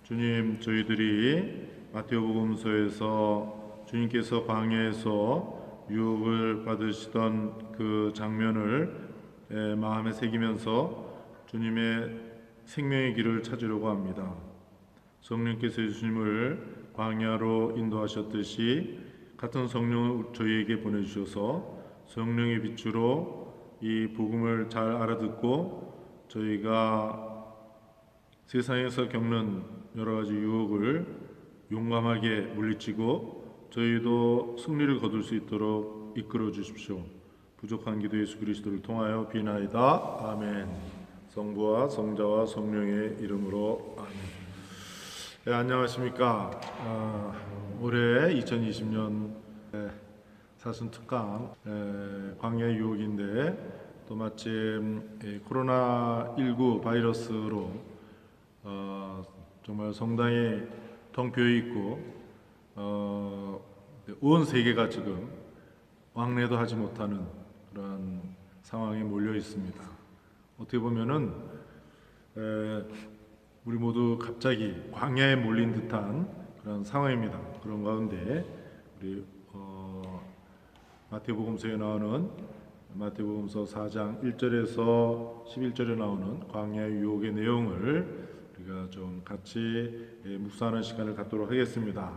주님, 저희들이 마태복음서에서 주님께서 광야에서 유혹을 받으시던 그 장면을 마음에 새기면서 주님의 생명의 길을 찾으려고 합니다. 성령께서 예수님을 광야로 인도하셨듯이 같은 성령을 저희에게 보내주셔서 성령의 빛으로 이 복음을 잘 알아듣고 저희가 세상에서 겪는 여러 가지 유혹을 용감하게 물리치고 저희도 승리를 거둘 수 있도록 이끌어 주십시오. 부족한 기도 예수 그리스도를 통하여 비나이다. 아멘. 성부와 성자와 성령의 이름으로 아멘. 네, 안녕하십니까. 올해 2020년 사순특강 광야의 유혹인데 또 마침 코로나19 바이러스로 정말 성당이 텅 비어 있고 온 세계가 지금 왕래도 하지 못하는 그런 상황에 몰려 있습니다. 어떻게 보면은 우리 모두 갑자기 광야에 몰린 듯한 그런 상황입니다. 그런 가운데 우리 마태복음서에 나오는 마태복음서 4장 1절에서 11절에 나오는 광야의 유혹의 내용을 우리가 좀 같이 묵상하는 시간을 갖도록 하겠습니다.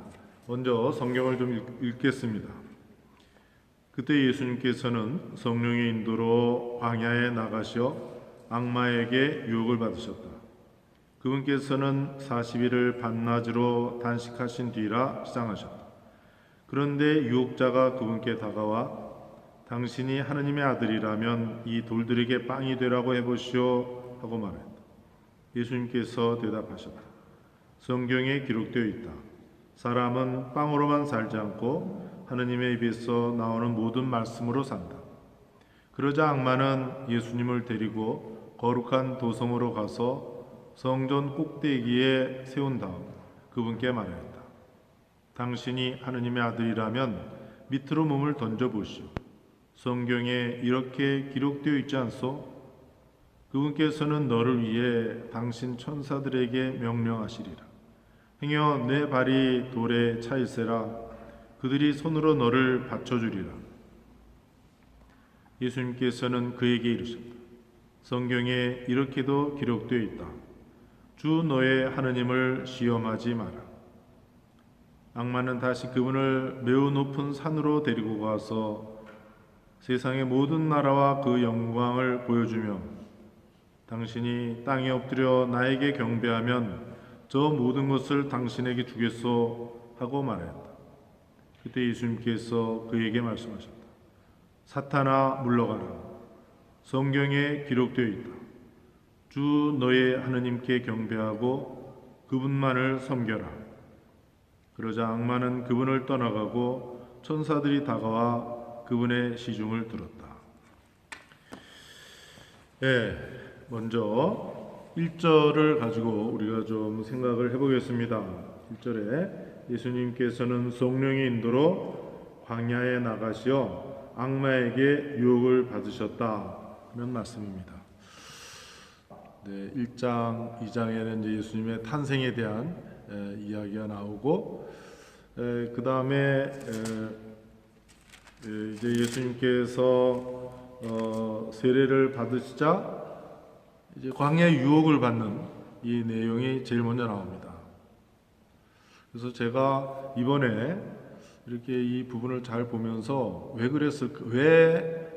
먼저 성경을 좀 읽겠습니다. 그때 예수님께서는 성령의 인도로 광야에 나가셔 악마에게 유혹을 받으셨다. 그분께서는 40일을 밤낮으로 단식하신 뒤라 시장하셨다. 그런데 유혹자가 그분께 다가와 당신이 하느님의 아들이라면 이 돌들에게 빵이 되라고 해보시오 하고 말했다. 예수님께서 대답하셨다. 성경에 기록되어 있다. 사람은 빵으로만 살지 않고 하느님의 입에서 나오는 모든 말씀으로 산다. 그러자 악마는 예수님을 데리고 거룩한 도성으로 가서 성전 꼭대기에 세운 다음 그분께 말하였다. 당신이 하느님의 아들이라면 밑으로 몸을 던져보시오. 성경에 이렇게 기록되어 있지 않소? 그분께서는 너를 위해 당신 천사들에게 명령하시리라. 행여 내 발이 돌에 차일세라. 그들이 손으로 너를 받쳐주리라. 예수님께서는 그에게 이르셨다. 성경에 이렇게도 기록되어 있다. 주 너의 하느님을 시험하지 마라. 악마는 다시 그분을 매우 높은 산으로 데리고 가서 세상의 모든 나라와 그 영광을 보여주며 당신이 땅에 엎드려 나에게 경배하면 저 모든 것을 당신에게 주겠소 하고 말했다. 그때 예수님께서 그에게 말씀하셨다. 사탄아 물러가라. 성경에 기록되어 있다. 주 너의 하느님께 경배하고 그분만을 섬겨라. 그러자 악마는 그분을 떠나가고 천사들이 다가와 그분의 시중을 들었다. 먼저 1절을 가지고 우리가 좀 생각을 해보겠습니다. 1절에 예수님께서는 성령의 인도로 광야에 나가시어 악마에게 유혹을 받으셨다. 그런 말씀입니다. 1장, 2장에는 이제 예수님의 탄생에 대한 이야기가 나오고 그 다음에 이제 예수님께서 세례를 받으시자 이제 광야의 유혹을 받는 이 내용이 제일 먼저 나옵니다. 그래서 제가 이번에 이렇게 이 부분을 잘 보면서 왜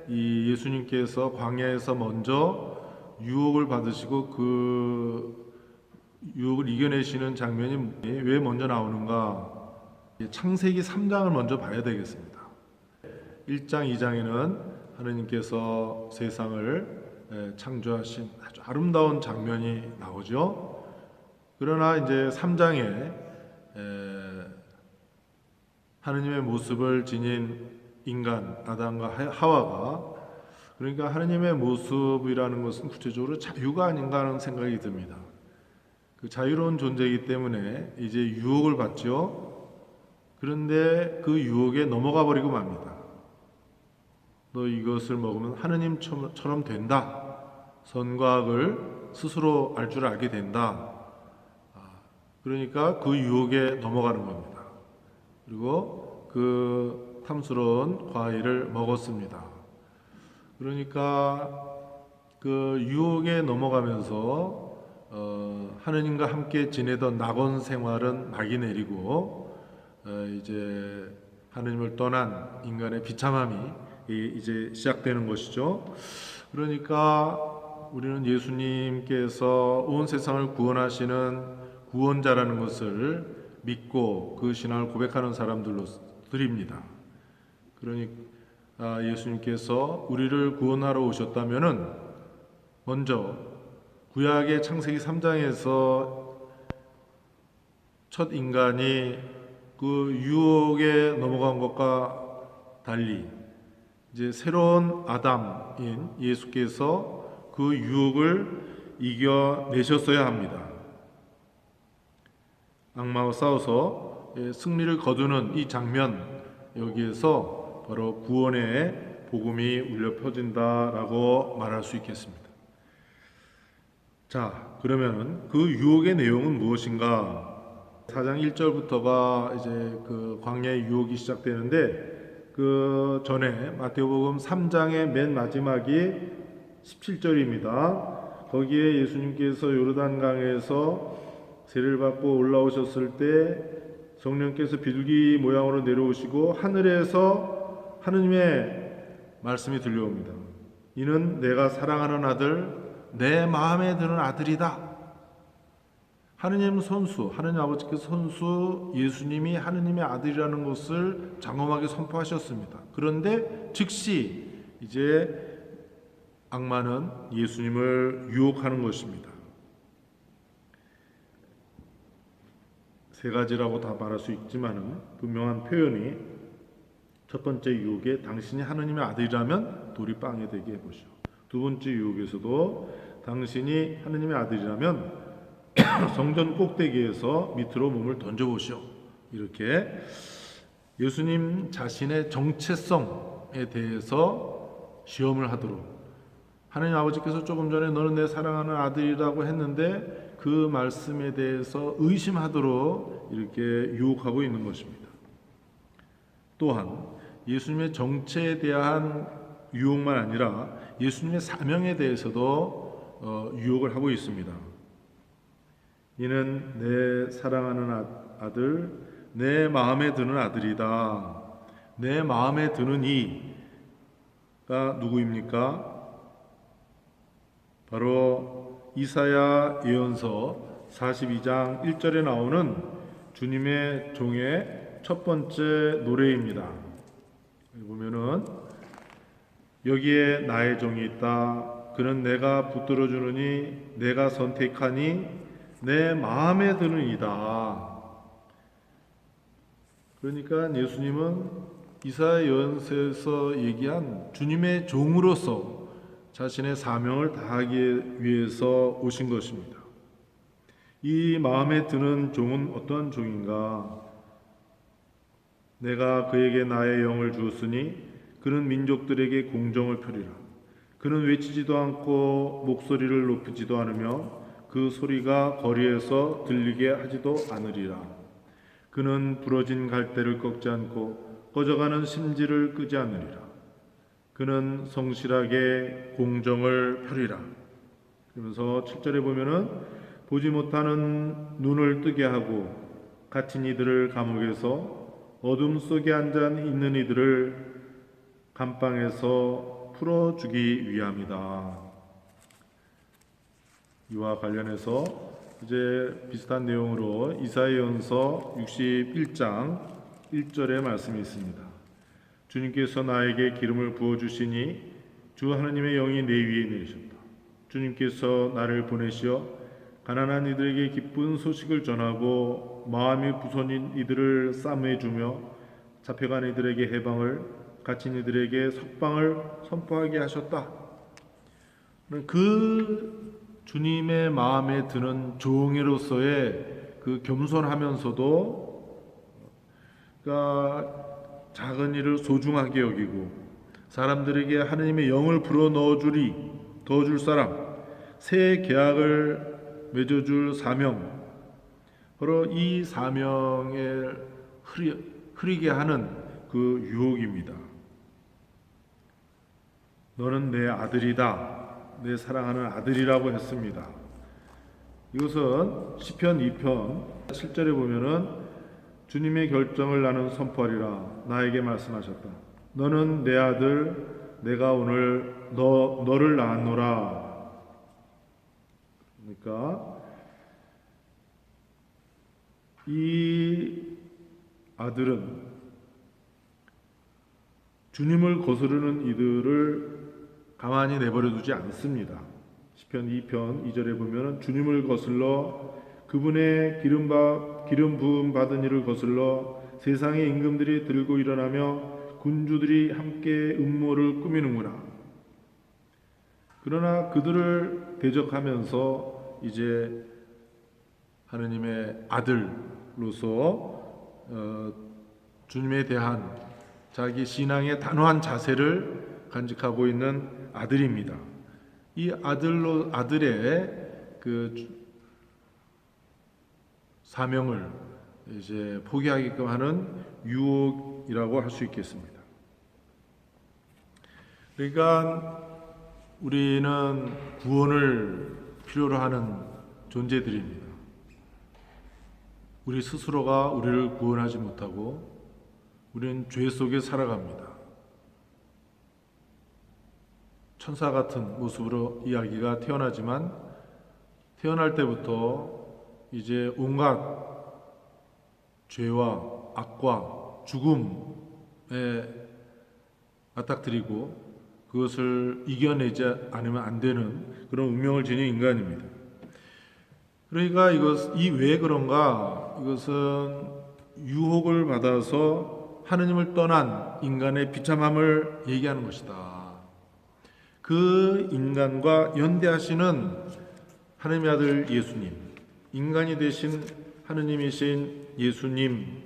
이 예수님께서 광야에서 먼저 유혹을 받으시고 그 유혹을 이겨내시는 장면이 왜 먼저 나오는가? 창세기 3장을 먼저 봐야 되겠습니다. 1장, 2장에는 하느님께서 세상을 창조하신 아주 아름다운 장면이 나오죠. 그러나 이제 3장에 하느님의 모습을 지닌 인간 아담과 하와가 그러니까 하느님의 모습이라는 것은 구체적으로 자유가 아닌가 하는 생각이 듭니다. 그 자유로운 존재이기 때문에 이제 유혹을 받죠. 그런데 그 유혹에 넘어가 버리고 맙니다. 너 이것을 먹으면 하느님처럼 된다. 선과 악을 스스로 알 줄 알게 된다. 그러니까 그 유혹에 넘어가는 겁니다. 그리고 그 탐스러운 과일을 먹었습니다. 그러니까 그 유혹에 넘어가면서 하느님과 함께 지내던 낙원 생활은 막이 내리고 이제 하느님을 떠난 인간의 비참함이 이제 시작되는 것이죠. 그러니까 우리는 예수님께서 온 세상을 구원하시는 구원자라는 것을 믿고 그 신앙을 고백하는 사람들로 드립니다. 그러니까 예수님께서 우리를 구원하러 오셨다면은 먼저 구약의 창세기 3장에서 첫 인간이 그 유혹에 넘어간 것과 달리 이제 새로운 아담인 예수께서 그 유혹을 이겨내셨어야 합니다. 악마와 싸워서 승리를 거두는 이 장면, 여기에서 바로 구원의 복음이 울려 퍼진다라고 말할 수 있겠습니다. 자, 그러면 그 유혹의 내용은 무엇인가? 4장 1절부터가 이제 그 광야의 유혹이 시작되는데, 그 전에 마태복음 3장의 맨 마지막이 17절입니다. 거기에 예수님께서 요르단강에서 세례를 받고 올라오셨을 때 성령께서 비둘기 모양으로 내려오시고 하늘에서 하느님의 말씀이 들려옵니다. 이는 내가 사랑하는 아들, 내 마음에 드는 아들이다. 하느님 선수, 하느님 아버지께서 선수 예수님이 하느님의 아들이라는 것을 장엄하게 선포하셨습니다. 그런데 즉시 이제 악마는 예수님을 유혹하는 것입니다. 세 가지라고 다 말할 수 있지만은 분명한 표현이, 첫 번째 유혹에 당신이 하느님의 아들이라면 돌이 빵에 되게 해보시오. 두 번째 유혹에서도 당신이 하느님의 아들이라면 성전 꼭대기에서 밑으로 몸을 던져보시오. 이렇게 예수님 자신의 정체성에 대해서 시험을 하도록, 하느님 아버지께서 조금 전에 너는 내 사랑하는 아들이라고 했는데 그 말씀에 대해서 의심하도록 이렇게 유혹하고 있는 것입니다. 또한 예수님의 정체에 대한 유혹만 아니라 예수님의 사명에 대해서도 유혹을 하고 있습니다. 이는 내 사랑하는 아들, 내 마음에 드는 아들이다. 내 마음에 드는 이가 누구입니까? 바로 이사야 예언서 42장 1절에 나오는 주님의 종의 첫 번째 노래입니다. 보면은 여기에 나의 종이 있다. 그는 내가 붙들어 주느니 내가 선택하니 내 마음에 드는 이다. 그러니까 예수님은 이사야 예언서에서 얘기한 주님의 종으로서 자신의 사명을 다하기 위해서 오신 것입니다. 이 마음에 드는 종은 어떤 종인가? 내가 그에게 나의 영을 주었으니 그는 민족들에게 공정을 펴리라. 그는 외치지도 않고 목소리를 높이지도 않으며 그 소리가 거리에서 들리게 하지도 않으리라. 그는 부러진 갈대를 꺾지 않고 꺼져가는 심지를 끄지 않으리라. 그는 성실하게 공정을 펴리라. 그러면서 7절에 보면은 보지 못하는 눈을 뜨게 하고 갇힌 이들을 감옥에서 어둠 속에 앉아 있는 이들을 감방에서 풀어주기 위함이다. 이와 관련해서 이제 비슷한 내용으로 이사야서 61장 1절의 말씀이 있습니다. 주님께서 나에게 기름을 부어주시니 주 하나님의 영이 내 위에 내리셨다. 주님께서 나를 보내시어 가난한 이들에게 기쁜 소식을 전하고 마음이 부서진 이들을 싸매주며 잡혀간 이들에게 해방을, 갇힌 이들에게 석방을 선포하게 하셨다. 그 주님의 마음에 드는 종으로서의 그 겸손하면서도 그러니까 작은 일을 소중하게 여기고 사람들에게 하느님의 영을 불어 넣어주리, 더 줄 사람, 새 계약을 맺어줄 사명, 바로 이 사명에 흐리게 하는 그 유혹입니다. 너는 내 아들이다, 내 사랑하는 아들이라고 했습니다. 이것은 시편 2편 7절에 보면은 주님의 결정을 나는 선포하리라 나에게 말씀하셨다. 너는 내 아들, 내가 오늘 너를 낳았노라. 그러니까 이 아들은 주님을 거스르는 이들을 가만히 내버려 두지 않습니다. 시편 2편 2절에 보면 주님을 거슬러 그분의 기름 부음 받은 이를 거슬러 세상의 임금들이 들고 일어나며 군주들이 함께 음모를 꾸미는구나. 그러나 그들을 대적하면서 이제 하느님의 아들로서 주님에 대한 자기 신앙의 단호한 자세를 간직하고 있는 아들입니다. 이 아들의 그 사명을 이제 포기하게끔 하는 유혹이라고 할 수 있겠습니다. 그러니까 우리는 구원을 필요로 하는 존재들입니다. 우리 스스로가 우리를 구원하지 못하고 우리는 죄 속에 살아갑니다. 천사 같은 모습으로 이 아기가 태어나지만 태어날 때부터 이제 온갖 죄와 악과 죽음에 맞닥뜨리고 그것을 이겨내지 않으면 안 되는 그런 운명을 지닌 인간입니다. 그러니까 왜 그런가? 이것은 유혹을 받아서 하느님을 떠난 인간의 비참함을 얘기하는 것이다. 그 인간과 연대하시는 하느님의 아들 예수님, 인간이 되신 하느님이신 예수님,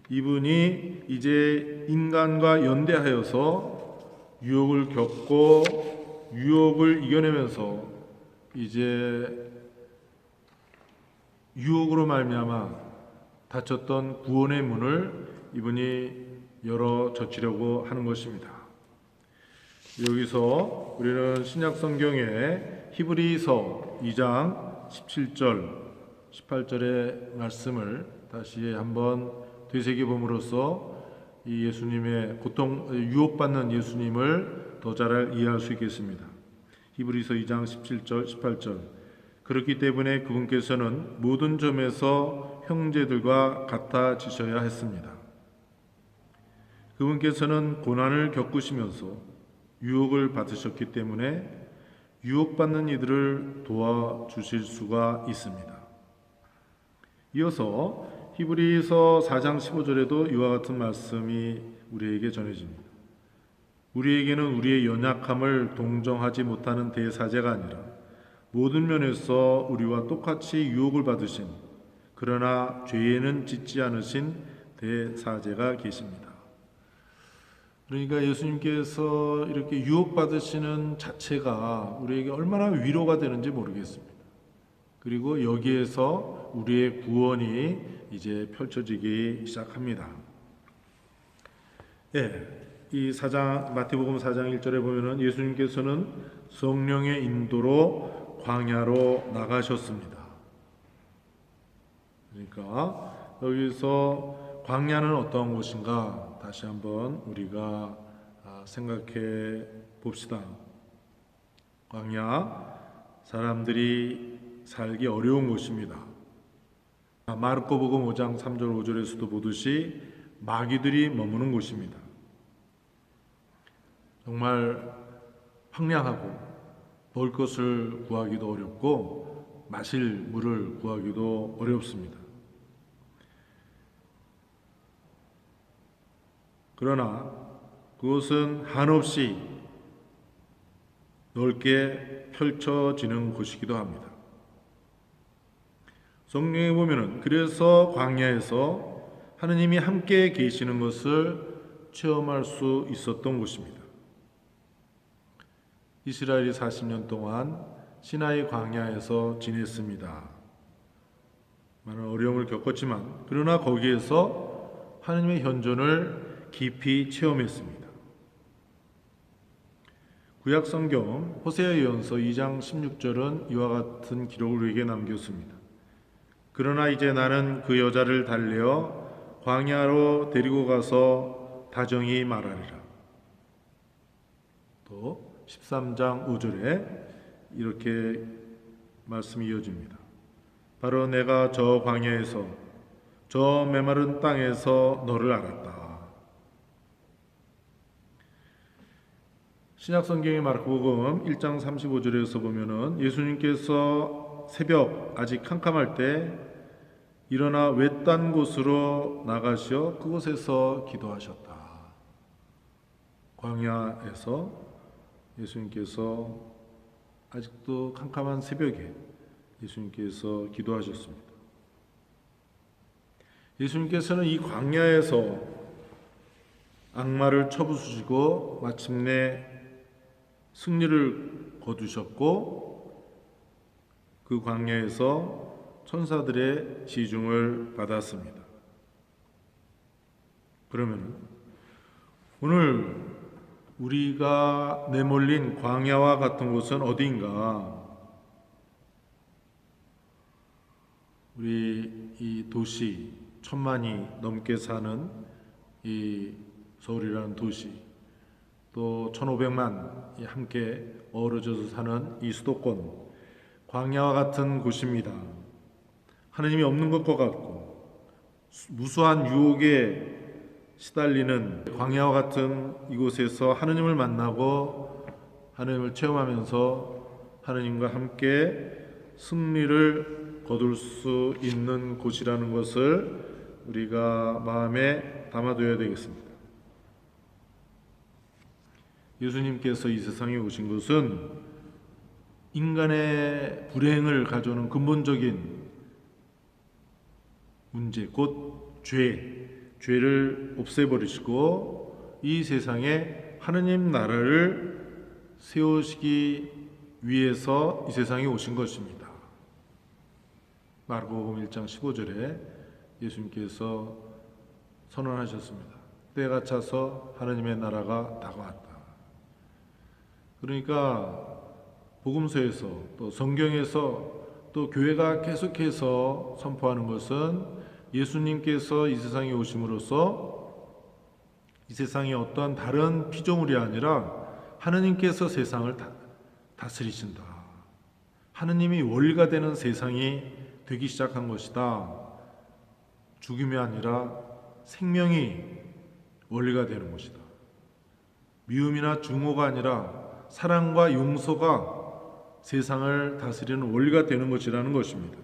이분이 이제 인간과 연대하여서 유혹을 겪고 유혹을 이겨내면서 이제 유혹으로 말미암아 닫혔던 구원의 문을 이분이 열어 젖히려고 하는 것입니다. 여기서 우리는 신약 성경의 히브리서 2장 17절 18절의 말씀을 다시 한번 되새겨 봄으로써 이 예수님의 유혹받는 예수님을 더 잘 이해할 수 있겠습니다. 히브리서 2장 17절 18절 그렇기 때문에 그분께서는 모든 점에서 형제들과 같아지셔야 했습니다. 그분께서는 고난을 겪으시면서 유혹을 받으셨기 때문에 유혹받는 이들을 도와주실 수가 있습니다. 이어서 히브리서 4장 15절에도 이와 같은 말씀이 우리에게 전해집니다. 우리에게는 우리의 연약함을 동정하지 못하는 대사제가 아니라 모든 면에서 우리와 똑같이 유혹을 받으신 그러나 죄에는 짓지 않으신 대사제가 계십니다. 그러니까 예수님께서 이렇게 유혹받으시는 자체가 우리에게 얼마나 위로가 되는지 모르겠습니다. 그리고 여기에서 우리의 구원이 이제 펼쳐지기 시작합니다. 이 마태복음 4장 1절에 보면은 예수님께서는 성령의 인도로 광야로 나가셨습니다. 그러니까 여기서 광야는 어떤 곳인가 다시 한번 우리가 생각해 봅시다. 광야, 사람들이 살기 어려운 곳입니다. 마르코복음 5장 3절 5절에서도 보듯이 마귀들이 머무는 곳입니다. 정말 황량하고 먹을 것을 구하기도 어렵고 마실 물을 구하기도 어렵습니다. 그러나 그것은 한없이 넓게 펼쳐지는 곳이기도 합니다. 성경에 보면은 그래서 광야에서 하느님이 함께 계시는 것을 체험할 수 있었던 곳입니다. 이스라엘이 40년 동안 시나이 광야에서 지냈습니다. 많은 어려움을 겪었지만 그러나 거기에서 하나님의 현존을 깊이 체험했습니다. 구약 성경 호세아 예언서 2장 16절은 이와 같은 기록을 우리에게 남겼습니다. 그러나 이제 나는 그 여자를 달래어 광야로 데리고 가서 다정히 말하리라. 또 13장 5절에 이렇게 말씀이 이어집니다. 바로 내가 저 광야에서 저 메마른 땅에서 너를 알았다. 신약성경의 마르코복음 1장 35절에서 보면은 예수님께서 새벽 아직 캄캄할 때 일어나 외딴 곳으로 나가시어 그곳에서 기도하셨다. 광야에서 예수님께서 아직도 캄캄한 새벽에 예수님께서 기도하셨습니다. 예수님께서는 이 광야에서 악마를 쳐부수시고 마침내 승리를 거두셨고 그 광야에서 천사들의 지중을 받았습니다. 그러면 오늘 우리가 내몰린 광야와 같은 곳은 어디인가? 우리 이 도시 1000만이 넘게 사는 이 서울이라는 도시, 또 1500만이 함께 어우러져서 사는 이 수도권, 광야와 같은 곳입니다. 하나님이 없는 것과 같고 무수한 유혹에 시달리는 광야와 같은 이곳에서 하느님을 만나고 하느님을 체험하면서 하느님과 함께 승리를 거둘 수 있는 곳이라는 것을 우리가 마음에 담아둬야 되겠습니다. 예수님께서 이 세상에 오신 것은 인간의 불행을 가져오는 근본적인 문제, 곧 죄를 없애버리시고 이 세상에 하느님 나라를 세우시기 위해서 이 세상에 오신 것입니다. 마르코복음 1장 15절에 예수님께서 선언하셨습니다. 때가 차서 하느님의 나라가 다가왔다. 그러니까 복음서에서 또 성경에서 또 교회가 계속해서 선포하는 것은 예수님께서 이 세상에 오심으로써 이 세상에 어떠한 다른 피조물이 아니라 하느님께서 세상을 다스리신다. 하느님이 원리가 되는 세상이 되기 시작한 것이다. 죽음이 아니라 생명이 원리가 되는 것이다. 미움이나 증오가 아니라 사랑과 용서가 세상을 다스리는 원리가 되는 것이라는 것입니다.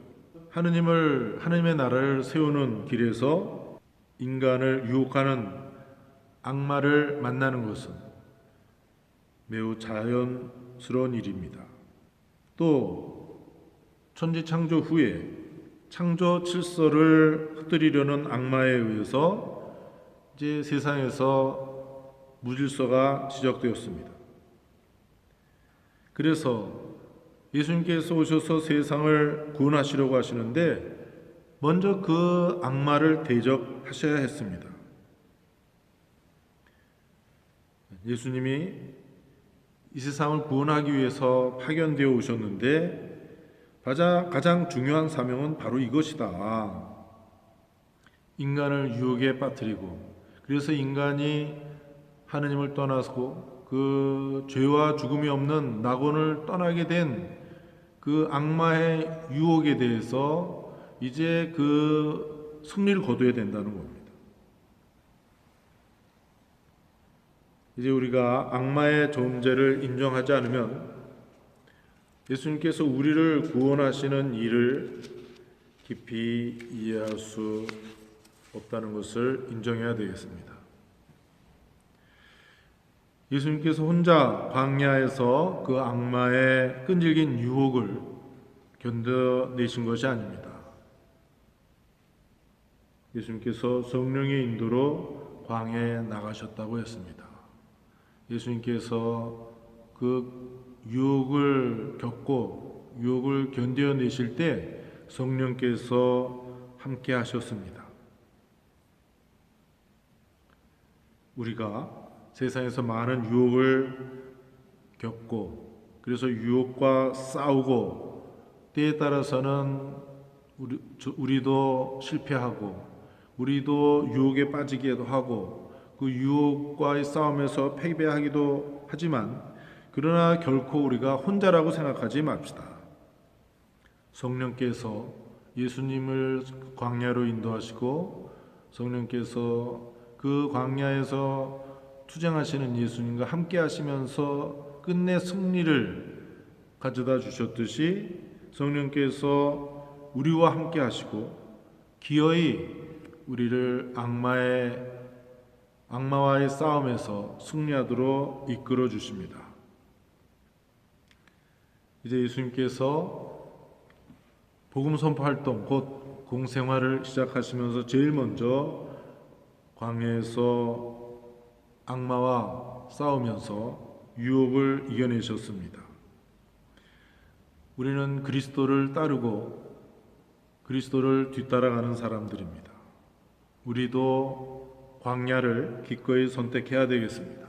하느님의 나라를 세우는 길에서 인간을 유혹하는 악마를 만나는 것은 매우 자연스러운 일입니다. 또 천지 창조 후에 창조 질서를 흩뜨리려는 악마에 의해서 이제 세상에서 무질서가 지적되었습니다. 그래서 예수님께서 오셔서 세상을 구원하시려고 하시는데 먼저 그 악마를 대적하셔야 했습니다. 예수님이 이 세상을 구원하기 위해서 파견되어 오셨는데 가장 중요한 사명은 바로 이것이다. 인간을 유혹에 빠뜨리고 그래서 인간이 하느님을 떠나서 그 죄와 죽음이 없는 낙원을 떠나게 된 그 악마의 유혹에 대해서 이제 그 승리를 거둬야 된다는 겁니다. 이제 우리가 악마의 존재를 인정하지 않으면 예수님께서 우리를 구원하시는 일을 깊이 이해할 수 없다는 것을 인정해야 되겠습니다. 예수님께서 혼자 광야에서 그 악마의 끈질긴 유혹을 견뎌내신 것이 아닙니다. 예수님께서 성령의 인도로 광야에 나가셨다고 했습니다. 예수님께서 그 유혹을 겪고 유혹을 견뎌내실 때 성령께서 함께 하셨습니다. 우리가 세상에서 많은 유혹을 겪고 그래서 유혹과 싸우고 때에 따라서는 우리도 실패하고 우리도 유혹에 빠지기도 하고 그 유혹과의 싸움에서 패배하기도 하지만 그러나 결코 우리가 혼자라고 생각하지 맙시다. 성령께서 예수님을 광야로 인도하시고 성령께서 그 광야에서 투쟁하시는 예수님과 함께 하시면서 끝내 승리를 가져다 주셨듯이 성령께서 우리와 함께 하시고 기어이 우리를 악마와의 싸움에서 승리하도록 이끌어 주십니다. 이제 예수님께서 복음 선포 활동 곧 공생활을 시작하시면서 제일 먼저 광야에서 악마와 싸우면서 유혹을 이겨내셨습니다. 우리는 그리스도를 따르고 그리스도를 뒤따라가는 사람들입니다. 우리도 광야를 기꺼이 선택해야 되겠습니다.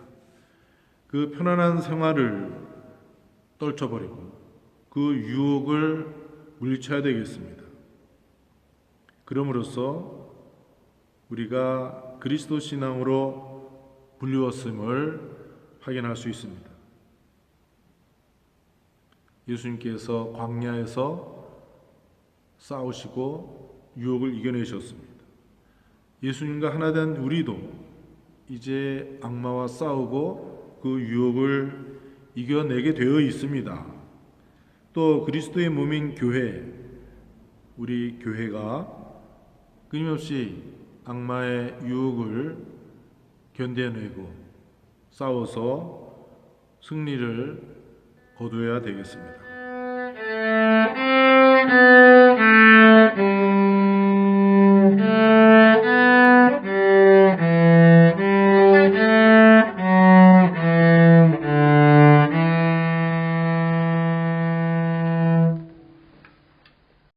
그 편안한 생활을 떨쳐버리고 그 유혹을 물리쳐야 되겠습니다. 그럼으로써 우리가 그리스도 신앙으로 불리웠음을 확인할 수 있습니다. 예수님께서 광야에서 싸우시고 유혹을 이겨내셨습니다. 예수님과 하나 된 우리도 이제 악마와 싸우고 그 유혹을 이겨내게 되어 있습니다. 또 그리스도의 몸인 교회, 우리 교회가 끊임없이 악마의 유혹을 견뎌내고 싸워서 승리를 거두어야 되겠습니다.